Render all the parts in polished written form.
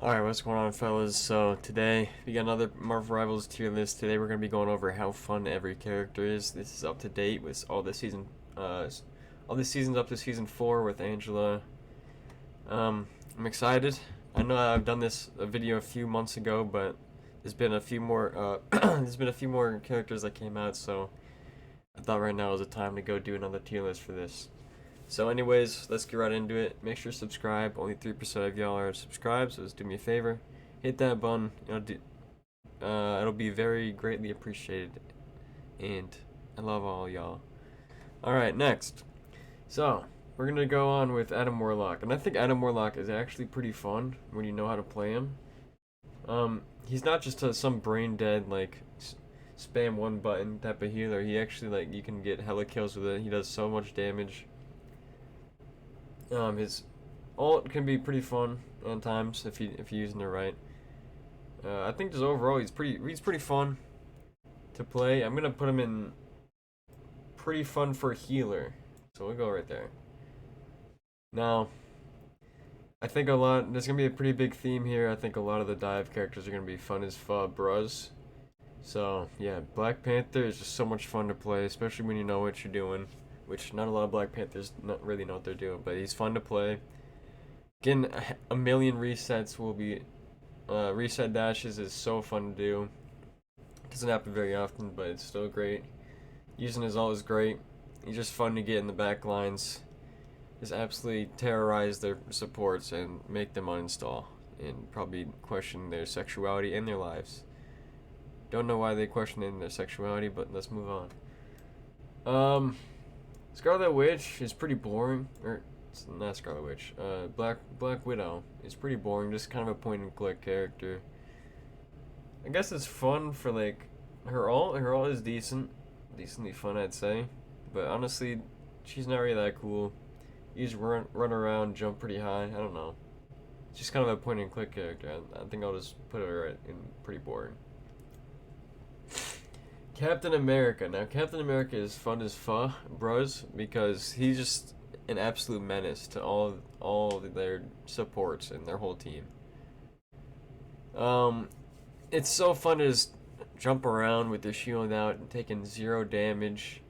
Alright, what's going on, fellas? So, today, we got another Marvel Rivals tier list. Today, we're going to be going over how fun every character is. This is up to date with all the seasons up to season 4 with Angela. I'm excited. I know I've done a video a few months ago, but there's been a few more, there's been a few more characters that came out, so I thought right now was the time to go do another tier list for this. So anyways, let's get right into it. Make sure to subscribe. Only 3% of y'all are subscribed, so just do me a favor. Hit that button. It'll be very greatly appreciated. And I love all y'all. Alright, next. So, we're going to go on with Adam Warlock. And I think Adam Warlock is actually pretty fun when you know how to play him. He's not just some brain dead, spam one button type of healer. He actually, you can get hella kills with it. He does so much damage. His ult can be pretty fun at times if you're using it right. I think just overall he's pretty fun to play. I'm gonna put him in pretty fun for a healer, so we'll go right there. Now, I think there's gonna be a pretty big theme here. I think a lot of the dive characters are gonna be fun as bruz. So yeah, Black Panther is just so much fun to play, especially when you know what you're doing. Which not a lot of Black Panthers not really know what they're doing, but he's fun to play. Getting a million resets will be reset dashes is so fun to do. Doesn't happen very often, but it's still great. Using his ult is great. He's just fun to get in the back lines. Just absolutely terrorize their supports and make them uninstall and probably question their sexuality and their lives. Don't know why they question their sexuality, but let's move on. Scarlet Witch is pretty boring, or it's not Scarlet Witch. Black Widow is pretty boring, just kind of a point and click character. I guess it's fun for her ult. Her ult is decently fun, I'd say. But honestly, she's not really that cool. You just run around, jump pretty high. I don't know. It's just kind of a point and click character. I think I'll just put her in pretty boring. Captain America. Now, Captain America is fun as bruz, because he's just an absolute menace to all of their supports and their whole team. It's so fun to just jump around with your shield out and taking 0 damage,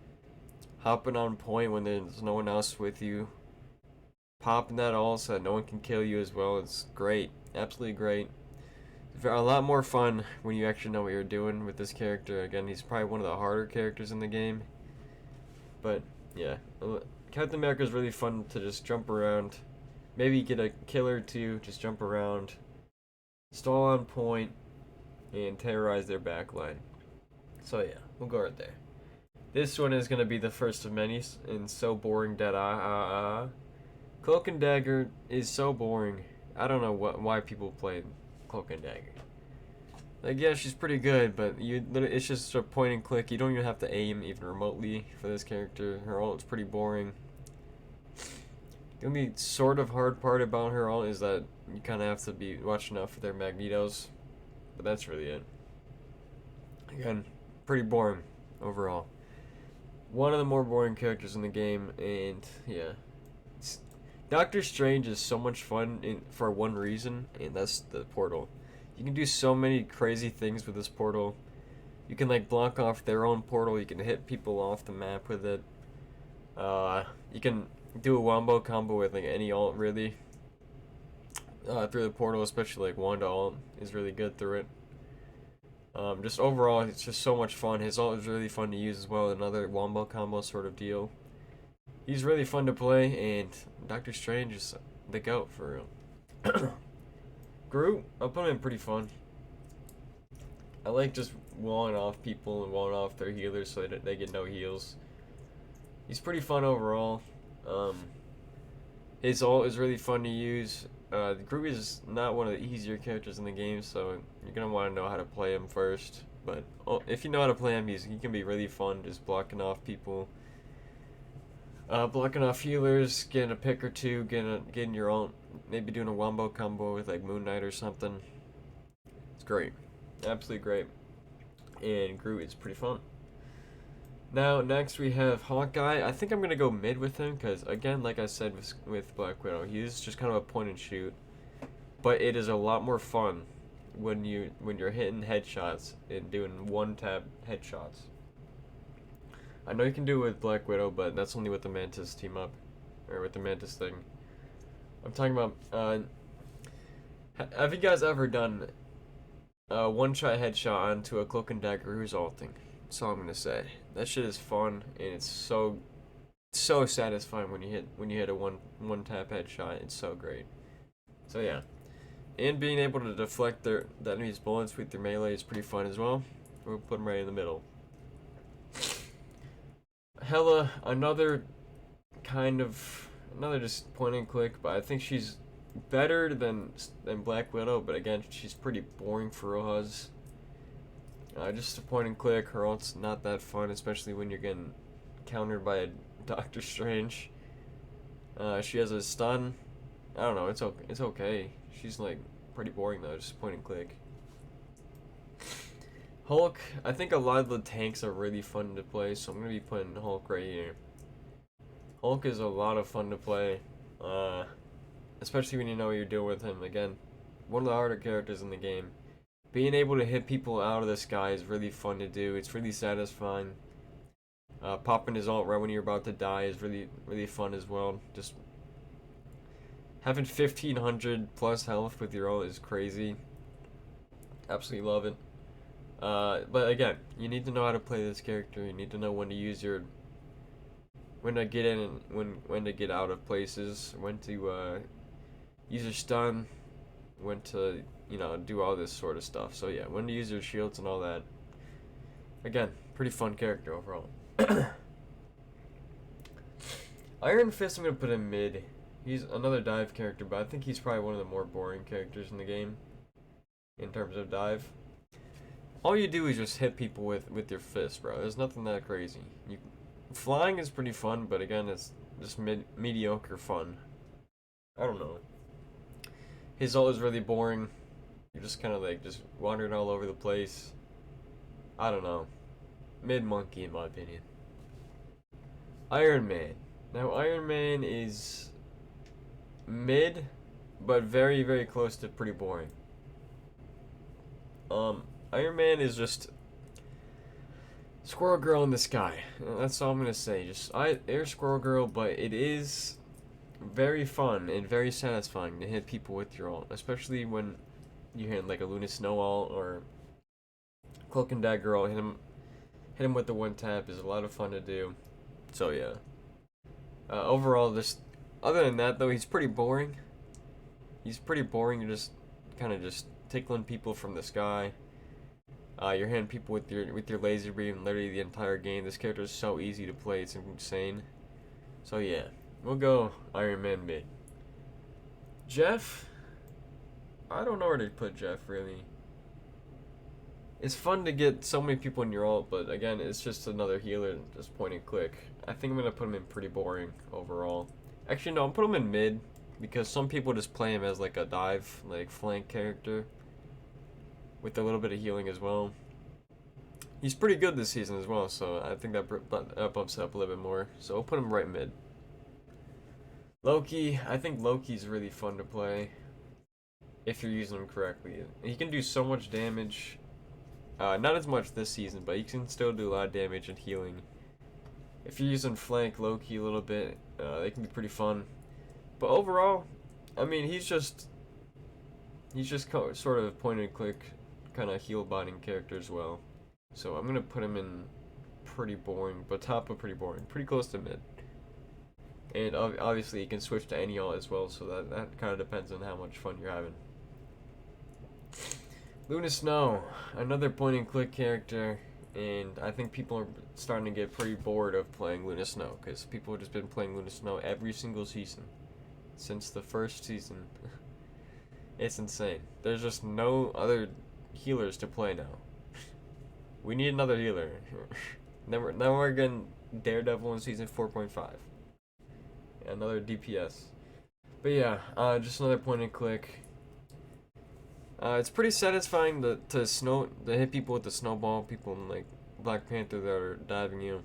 hopping on point when there's no one else with you, popping that ult so that no one can kill you as well. It's great, absolutely great. A lot more fun when you actually know what you're doing with this character. Again, he's probably one of the harder characters in the game. But, yeah. Captain America is really fun to just jump around. Maybe get a kill or two, just jump around. Stall on point, and terrorize their backline. So, yeah, we'll go right there. This one is going to be the first of many, and so boring that Cloak and Dagger is so boring. I don't know why people play Cloak and Dagger. Yeah, she's pretty good, but it's just a point and click. You don't even have to aim even remotely for this character. Her ult is pretty boring. The only sort of hard part about her ult is that you kind of have to be watching out for their Magnetos, but that's really it. Again, pretty boring overall. One of the more boring characters in the game, and yeah. Doctor Strange is so much fun for one reason, and that's the portal. You can do so many crazy things with this portal. You can block off their own portal. You can hit people off the map with it. You can do a wombo combo with any ult really. Through the portal, especially Wanda ult is really good through it. Just overall, it's just so much fun. His ult is really fun to use as well. Another wombo combo sort of deal. He's really fun to play, and Doctor Strange is the GOAT for real. Groot, I'll put him in pretty fun. I like just walling off people and walling off their healers so that they get no heals. He's pretty fun overall. His ult is really fun to use. Groot is not one of the easier characters in the game, so you're going to want to know how to play him first. But if you know how to play him, he can be really fun just blocking off people. Blocking off healers, getting a pick or two, getting your own, maybe doing a wombo combo with Moon Knight or something. It's great, absolutely great, and Groot is pretty fun. Now next we have Hawkeye. I think I'm gonna go mid with him because again, like I said with Black Widow, he's just kind of a point and shoot. but it is a lot more fun when you're hitting headshots and doing one tap headshots. I know you can do it with Black Widow, but that's only with the Mantis team up, or with the Mantis thing. I'm talking about. Have you guys ever done a one-shot headshot onto a Cloak and Dagger who's ulting? That's all I'm gonna say. That shit is fun, and it's so satisfying when you hit a one tap headshot. It's so great. So yeah, and being able to deflect the enemy's bullets with your melee is pretty fun as well. We'll put them right in the middle. Hela, another just point and click, but I think she's better than Black Widow. But again, she's pretty boring for Rojas. Just a point and click. Her ult's not that fun, especially when you're getting countered by a Doctor Strange. She has a stun. I don't know. It's okay. She's like pretty boring though. Just point and click. Hulk. I think a lot of the tanks are really fun to play, so I'm gonna be putting Hulk right here. Hulk is a lot of fun to play, especially when you know what you're doing with him. Again, one of the harder characters in the game. Being able to hit people out of the sky is really fun to do. It's really satisfying. Popping his ult right when you're about to die is really fun as well. Just having 1500 plus health with your ult is crazy. Absolutely love it. But again, you need to know how to play this character. You need to know when to use when to get in and when to get out of places, when to use your stun, when to do all this sort of stuff. So yeah, when to use your shields and all that. Again, pretty fun character overall. Iron Fist, I'm gonna put in mid. He's another dive character, but I think he's probably one of the more boring characters in the game in terms of dive. All you do is just hit people with your fist, bro. There's nothing that crazy. Flying is pretty fun, but again, it's just mediocre fun. I don't know. His ult is really boring. You're just kind of like just wandering all over the place. I don't know. Mid monkey in my opinion. Iron Man. Now Iron Man is mid, but very, very close to pretty boring. Iron Man is just Squirrel Girl in the sky. That's all I'm gonna say. Just Air Squirrel Girl, but it is very fun and very satisfying to hit people with your ult, especially when you hit like a Luna Snow ult or Cloak and Dagger ult. Hit him with the one tap is a lot of fun to do. So yeah. Overall, other than that though, he's pretty boring. You're just kind of just tickling people from the sky. You're hitting people with your laser beam literally the entire game. This character is so easy to play, it's insane. So yeah, we'll go Iron Man mid. Jeff, I don't know where to put Jeff really. It's fun to get so many people in your ult, but again, it's just another healer, just point and click. I think I'm gonna put him in pretty boring overall. Actually, no, I'm put him in mid because some people just play him as like a dive, like flank character with a little bit of healing as well. He's pretty good this season as well, so I think that bumps it up a little bit more. So I'll put him right mid. Loki, I think Loki's really fun to play if you're using him correctly. He can do so much damage. Not as much this season, but he can still do a lot of damage and healing. If you're using flank Loki a little bit, they can be pretty fun. But overall, I mean, he's just sort of point and click, kind of heal botting character as well. So I'm gonna put him in pretty boring, but top of pretty boring, pretty close to mid. And obviously, you can switch to any ult as well, so that kind of depends on how much fun you're having. Luna Snow, another point and click character, and I think people are starting to get pretty bored of playing Luna Snow because people have just been playing Luna Snow every single season since the first season. It's insane. There's just no other healers to play now. We need another healer. Now we're getting Daredevil in season 4.5. Another DPS. But yeah, just another point and click. It's pretty satisfying to hit people with the snowball, people in like Black Panther that are diving you.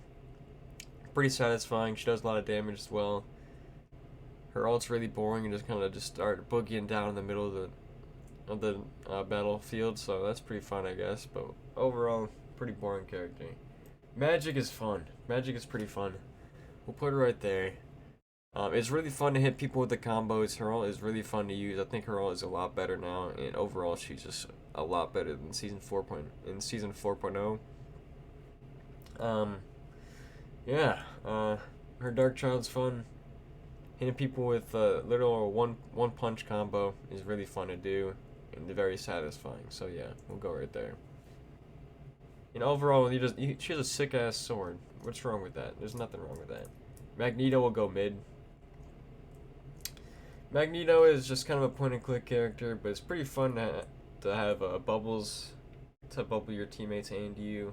Pretty satisfying. She does a lot of damage as well. Her ult's really boring and just kind of start boogieing down in the middle battlefield, so that's pretty fun, I guess. But overall, pretty boring character. Magic is fun. Magic is pretty fun. We'll put it right there. It's really fun to hit people with the combos. Her ult is really fun to use. I think her ult is a lot better now, and overall, she's just a lot better than season 4.0. Yeah. Her Dark Child's fun. Hitting people with literal one punch combo is really fun to do and very satisfying. So yeah, we'll go right there. And overall, she has a sick ass sword. What's wrong with that? There's nothing wrong with that. Magneto will go mid. Magneto is just kind of a point and click character, but it's pretty fun to have bubbles to bubble your teammates and you.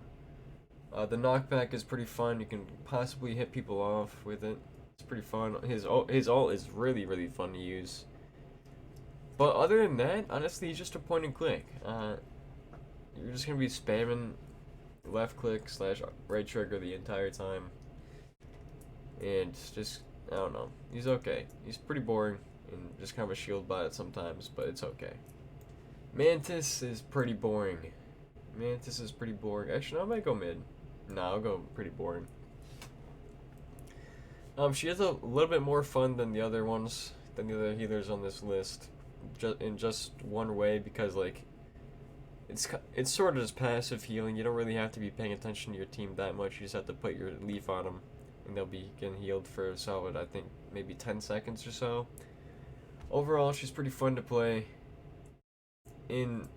The knockback is pretty fun. You can possibly hit people off with it. It's pretty fun. His ult is really fun to use. But other than that, honestly, he's just a point and click. You're just gonna be spamming left click / right trigger the entire time, and just I don't know. He's okay. He's pretty boring and just kind of a shield bot sometimes, but it's okay. Mantis is pretty boring. Actually, no, I might go mid. No, I'll go pretty boring. She has a little bit more fun than the other healers on this list, in just one way, because like it's sort of just passive healing. You don't really have to be paying attention to your team that much. You just have to put your leaf on them, and they'll be getting healed for a solid, I think, maybe 10 seconds or so. Overall, she's pretty fun to play in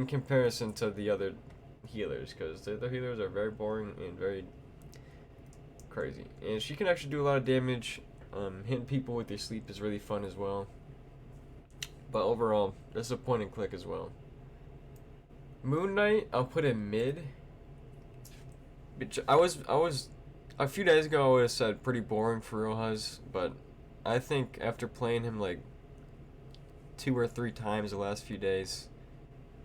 comparison to the other healers, because the other healers are very boring and very crazy. And she can actually do a lot of damage. Hitting people with your sleep is really fun as well. But overall, this is a point and click as well. Moon Knight, I'll put in mid. I was a few days ago I would have said pretty boring for Rojas, but I think after playing him like 2 or 3 times the last few days,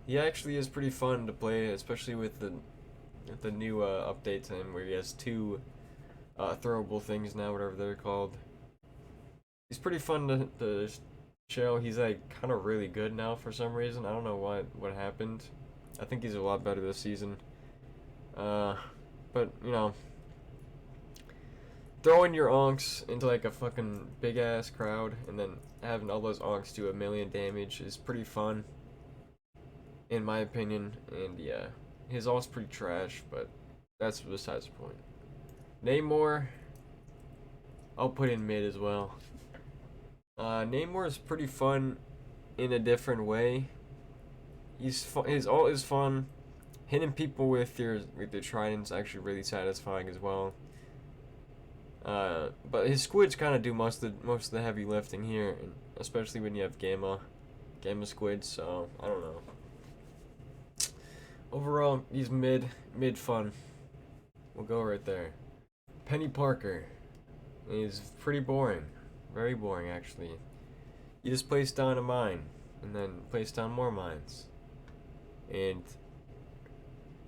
he actually is pretty fun to play, especially with the new update to him where he has 2 throwable things now, whatever they're called. He's pretty fun to show. He's like kind of really good now for some reason. I don't know what happened. I think he's a lot better this season. But you know, throwing your onks into like a fucking big ass crowd and then having all those onks do 1,000,000 damage is pretty fun, in my opinion. And yeah, his ult's pretty trash, but that's besides the point. Namor, I'll put in mid as well. Namor is pretty fun in a different way. His ult is fun. Hitting people with your trident's actually really satisfying as well. But his squids kind of do most of the heavy lifting here, and especially when you have gamma squids. So I don't know. Overall, he's mid fun. We'll go right there. Penny Parker is pretty boring. Very boring, actually. You just place down a mine, and then place down more mines. And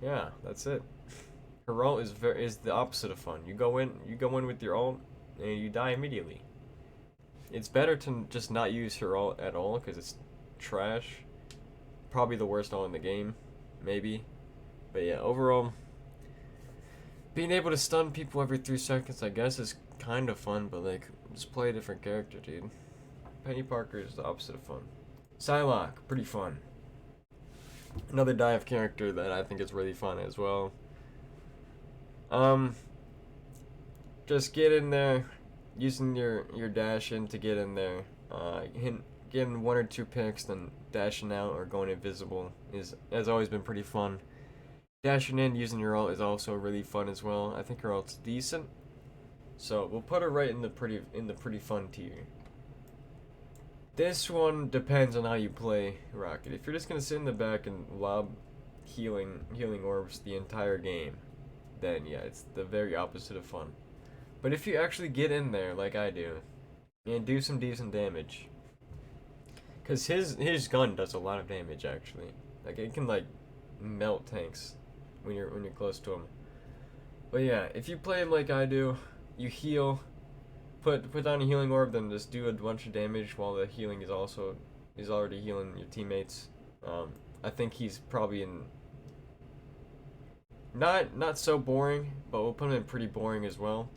yeah, that's it. Her ult is the opposite of fun. You go in with your ult, and you die immediately. It's better to just not use her ult at all, because it's trash. Probably the worst ult in the game, maybe. But yeah, overall, being able to stun people every 3 seconds, I guess, is kind of fun, but like, just play a different character, dude. Penny Parker is the opposite of fun. Psylocke, pretty fun. Another dive character that I think is really fun as well. Just get in there, using your dash in to get in there. Getting 1 or 2 picks, then dashing out or going invisible has always been pretty fun. Dashing in using your ult is also really fun as well. I think her ult's decent, so we'll put her right in the pretty fun tier. This one depends on how you play Rocket. If you're just gonna sit in the back and lob healing orbs the entire game, then yeah, it's the very opposite of fun. But if you actually get in there like I do and do some decent damage, because his gun does a lot of damage actually. Like it can like melt tanks when you're close to him. But yeah, if you play him like I do, you heal, put down a healing orb, then just do a bunch of damage while the healing is also He's already healing your teammates. I think he's probably in not so boring, but we'll put him in pretty boring as well.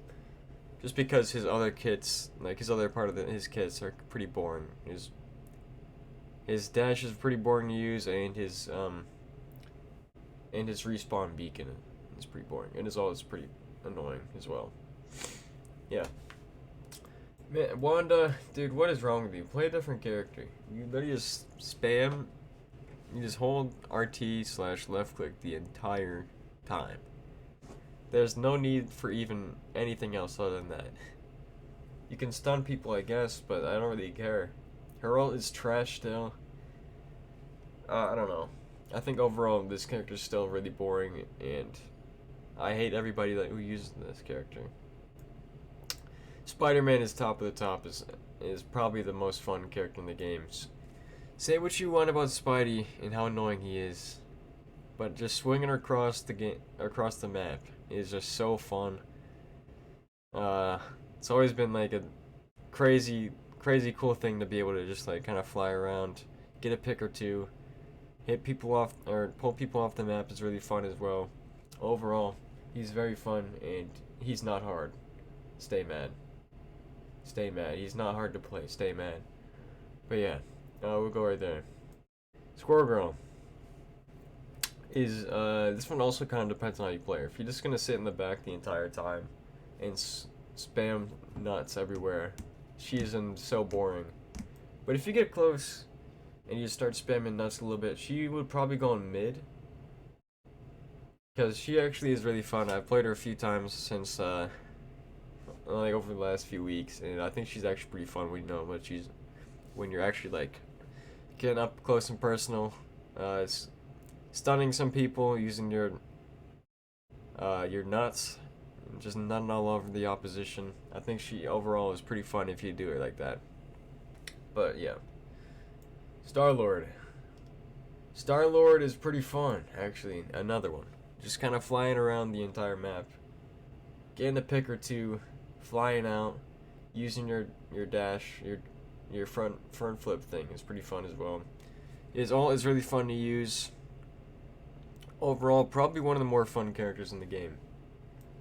Just because his other kits, like his other part of his kits, are pretty boring. His dash is pretty boring to use, and his respawn beacon is pretty boring, and his ult is pretty annoying as well. Yeah. Man, Wanda, dude, what is wrong with you? Play a different character. You literally just spam. You just hold RT/left click the entire time. There's no need for even anything else other than that. You can stun people, I guess, but I don't really care. Her ult is trash still. I don't know. I think overall this character is still really boring, and I hate everybody who uses this character. Spider-Man is top of the top. Is probably the most fun character in the games. Say what you want about Spidey and how annoying he is, but just swinging across the map is just so fun. It's always been like a crazy cool thing to be able to just like kind of fly around, get a pick or two, hit people off or pull people off the map is really fun as well. Overall, he's very fun and he's not hard. Stay mad. Stay mad. He's not hard to play. Stay mad. But yeah, we'll go right there. Squirrel Girl is this one also kind of depends on how you play her. If you're just gonna sit in the back the entire time and spam nuts everywhere, she isn't so boring. But if you get close and you start spamming nuts a little bit, she would probably go in mid, because she actually is really fun. I've played her a few times since like over the last few weeks, and I think she's actually pretty fun when you're actually like getting up close and personal, stunning some people using your nuts, just nutting all over the opposition. I think she overall is pretty fun if you do it like that. But yeah, Star-Lord is pretty fun, actually. Another one, just kind of flying around the entire map, getting a pick or two, flying out, using your dash, your front flip thing is pretty fun as well. Is really fun to use. Overall, probably one of the more fun characters in the game.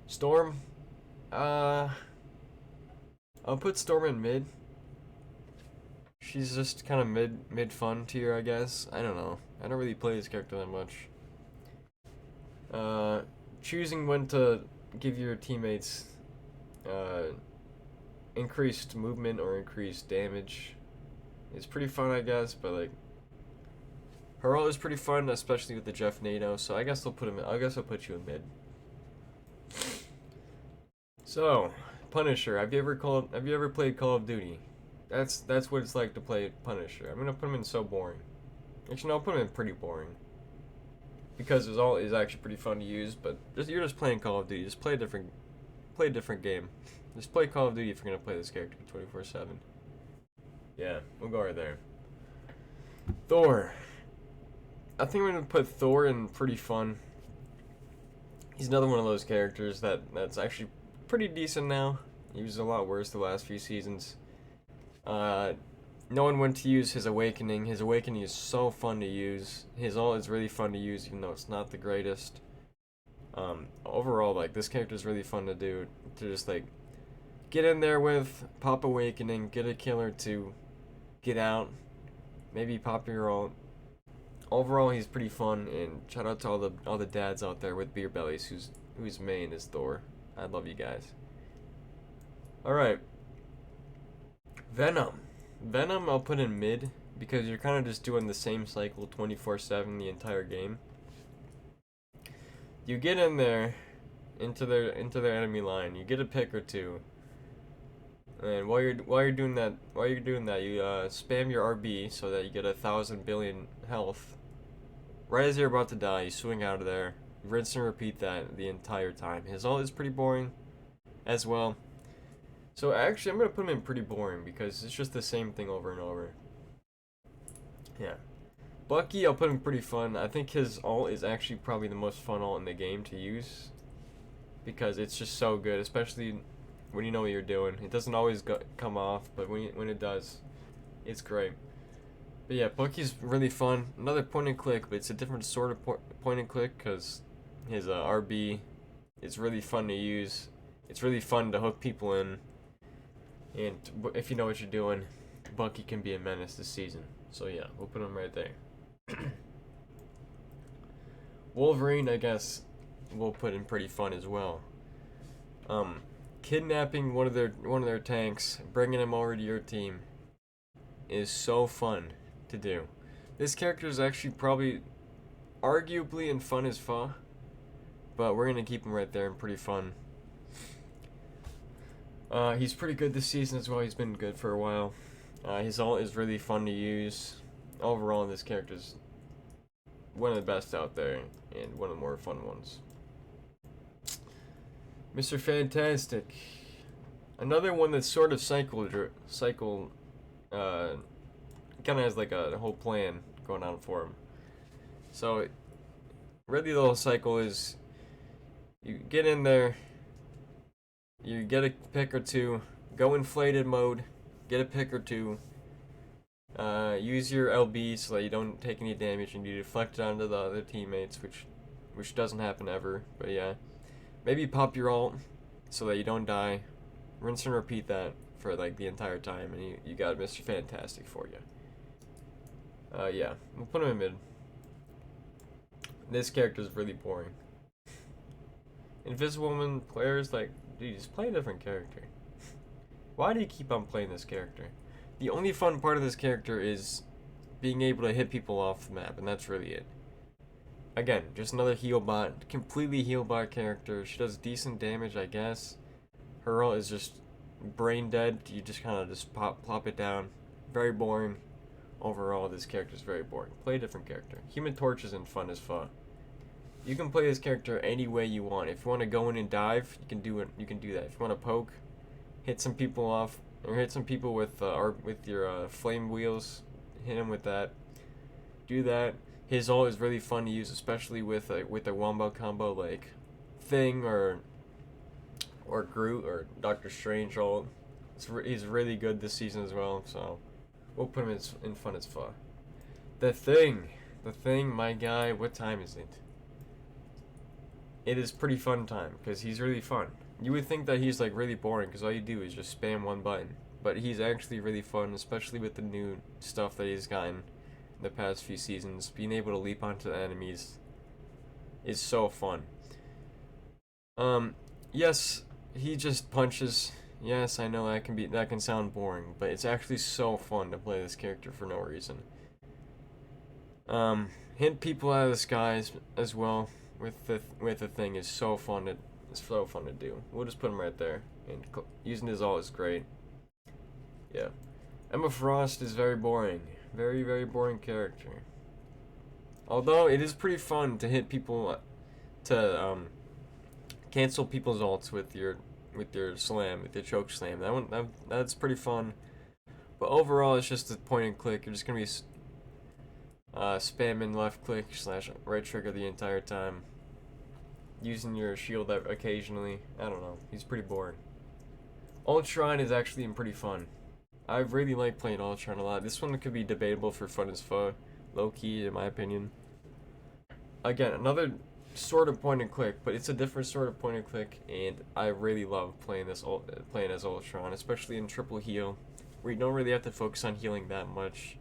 Storm, I'll put Storm in mid. She's just kind of mid fun tier, I guess. I don't know. I don't really play this character that much. Choosing when to give your teammates increased movement or increased damage is pretty fun, I guess. But like, her ult is pretty fun, especially with the Jeff Nato. So I guess I'll put you in mid. So, Punisher. Have you ever played Call of Duty? That's what it's like to play Punisher. I'm gonna put him in so boring. Actually, no, I'll put him in pretty boring, because his ult is actually pretty fun to use. But you're just playing Call of Duty. Just play a different game. Just play Call of Duty if you're gonna play this character 24/7. Yeah, we'll go right there. Thor. I think we're gonna put Thor in pretty fun. He's another one of those characters that's actually pretty decent now. He was a lot worse the last few seasons. Knowing when to use his awakening. His awakening is so fun to use. His ult is really fun to use, even though it's not the greatest. Overall, like, this character is really fun to do. To just like get in there with, pop awakening, get a kill or two, get out, maybe pop your ult. Overall, he's pretty fun, and shout out to all the dads out there with beer bellies whose main is Thor. I love you guys. All right. Venom, I'll put in mid, because you're kind of just doing the same cycle 24/7 the entire game. You get in there, into their enemy line. You get a pick or two, and while you're doing that, you spam your RB so that you get 1,000 billion health. Right as you're about to die, you swing out of there. Rinse and repeat that the entire time. His ult is pretty boring, as well. So actually, I'm gonna put him in pretty boring, because it's just the same thing over and over. Yeah. Bucky, I'll put him pretty fun. I think his ult is actually probably the most fun ult in the game to use, because it's just so good, especially when you know what you're doing. It doesn't always come off, but when it does, it's great. But yeah, Bucky's really fun. Another point and click, but it's a different sort of point and click because his RB is really fun to use. It's really fun to hook people in, and if you know what you're doing, Bucky can be a menace this season. So yeah, we'll put him right there. Wolverine, I guess, we'll put in pretty fun as well. Kidnapping one of their tanks, bringing him over to your team, is so fun to do. This character is actually probably arguably in fun as fuck, but we're gonna keep him right there and pretty fun. He's pretty good this season as well. He's been good for a while. His ult is really fun to use. Overall, this character is one of the best out there and one of the more fun ones. Mr. Fantastic, another one that's sort of cycle kind of has like a whole plan going on for him. So really the whole cycle is you get in there, you get a pick or two, go inflated mode, get a pick or two, use your LB so that you don't take any damage and you deflect it onto the other teammates, which doesn't happen ever, but yeah. Maybe pop your ult so that you don't die. Rinse and repeat that for like the entire time, and you got Mr. Fantastic for you. Yeah, we'll put him in mid. This character is really boring. Invisible Woman players, like, dude, just play a different character. Why do you keep on playing this character? The only fun part of this character is being able to hit people off the map, and that's really it. Again, just another heal bot, completely heal bot character. She does decent damage, I guess. Her ult is just brain dead. You just kind of just plop it down. Very boring. Overall, this character is very boring. Play a different character. Human Torch isn't fun as fuck. You can play this character any way you want. If you want to go in and dive, you can do it. You can do that. If you want to poke, hit some people off, or hit some people with your flame wheels, hit them with that. Do that. His ult is really fun to use, especially with a wombo combo like Thing or Groot or Doctor Strange ult. He's really good this season as well, so we'll put him in fun as fuck. The Thing, my guy. What time is it? It is pretty fun time because he's really fun. You would think that he's like really boring because all you do is just spam one button, but he's actually really fun, especially with the new stuff that he's gotten the past few seasons. Being able to leap onto the enemies is so fun. Yes, he just punches. Yes, I know that can sound boring, but it's actually so fun to play this character for no reason. Hit people out of the skies as well with the Thing is so fun to do. We'll just put him right there, and using his ult is great. Yeah, Emma Frost is very boring. Very, very boring character. Although it is pretty fun to hit people, to cancel people's ults with your slam, with your choke slam. That's pretty fun. But overall, it's just a point and click. You're just gonna be spamming left click / right trigger the entire time, using your shield occasionally. I don't know. He's pretty boring. Ultron is actually pretty fun. I really like playing Ultron a lot. This one could be debatable for fun as fuck, low key in my opinion. Again, another sort of point and click, but it's a different sort of point and click, and I really love playing as Ultron, especially in triple heal, where you don't really have to focus on healing that much.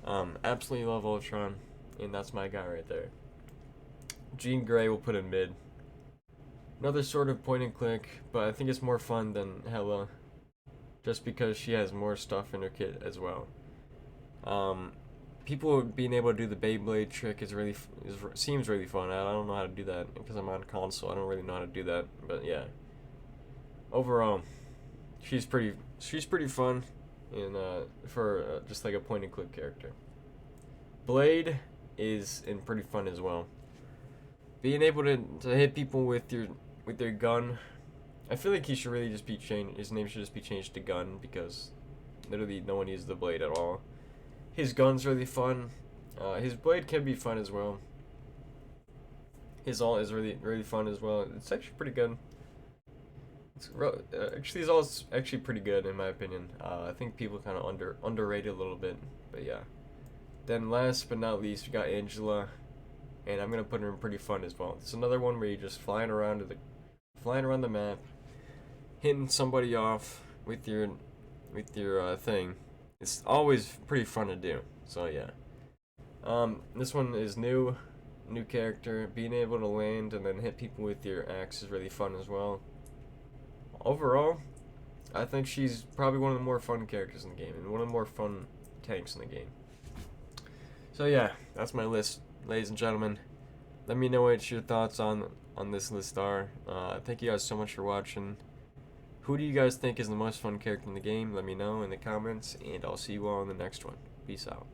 Absolutely love Ultron, and that's my guy right there. Jean Grey will put in mid. Another sort of point and click, but I think it's more fun than Hela, just because she has more stuff in her kit as well. People being able to do the Beyblade trick seems really fun. I don't know how to do that because I'm on console. I don't really know how to do that, but yeah. Overall, she's pretty fun, and for just like a point and click character. Blade is pretty fun as well. Being able to hit people with your gun. I feel like he should really just be changed. His name should just be changed to Gun, because literally no one uses the blade at all. His gun's really fun. His blade can be fun as well. His ult is really fun as well. It's actually pretty good. Actually, his ult's actually pretty good in my opinion. I think people kind of underrate it a little bit, but yeah. Then last but not least, we got Angela, and I'm gonna put her in pretty fun as well. It's another one where you're just flying around the map, hitting somebody off with your thing. It's always pretty fun to do. So yeah. This one is new character. Being able to land and then hit people with your axe is really fun as well. Overall, I think she's probably one of the more fun characters in the game and one of the more fun tanks in the game. So yeah, that's my list, ladies and gentlemen. Let me know what your thoughts on this list are. Thank you guys so much for watching. Who do you guys think is the most fun character in the game? Let me know in the comments, and I'll see you all in the next one. Peace out.